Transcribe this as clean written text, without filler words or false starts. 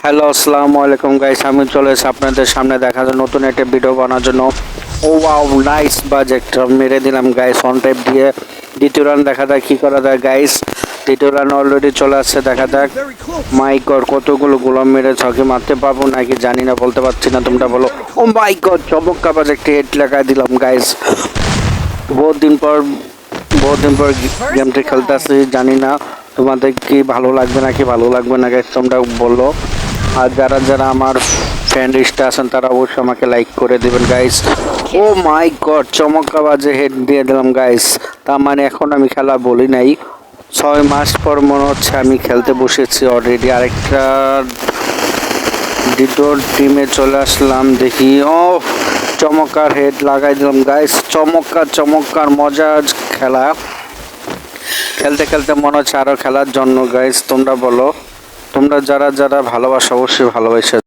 Hello আসসালামু আলাইকুম guys, আমি চলে এসেছি আপনাদের সামনে দেখা যায় নতুন একটা ভিডিও বানানোর জন্য। ও ওয়াও, নাইস বাজেট মেরে দিলাম গাইস অন টাইপ দিয়ে। দ্বিতীয় রান দেখা যাক কি করা যায় গাইস। দ্বিতীয় রান অলরেডি চলে আসছে, দেখা যাক। মাই গড, কতগুলো গোলাম মেরে ছকে মারতে পারবো নাকি জানি না, বলতে পারছি না, তোমরা বলো। ও মাই গড, চমৎকার বাজে একটি হেড লাগাই দিলাম গাইস। বহুত দিন পর গেমটি খেলতে আসছি, জানি না তোমাদের কি ভালো লাগবে নাকি ভালো লাগবে না গাইস, তোমরা বলো। আর যারা যারা আমার ফ্রেন্ড লিস্টে আছেন তারা অবশ্যই আমাকে লাইক করে দিবেন গাইস। ও মাই গড, চমৎকার বাজে হেড দিয়ে দিলাম গাইস। তার মানে এখন আমি খেলা বলি নাই, 6 মাস পর মনে হচ্ছে আমি খেলতে বসেছি অলরেডি। আরেকটা দ্বিতীয় টিমে চলে আসলাম, দেখি। ও চমৎকার হেড লাগাই দিলাম গাইস, চমৎকার মজার খেলা। খেলতে খেলতে মনে হচ্ছে আরো খেলার জন্য গাইস। তোমরা বলো, তোমরা যারা যারা ভালোবাসো অবশ্যই ভালোবাসে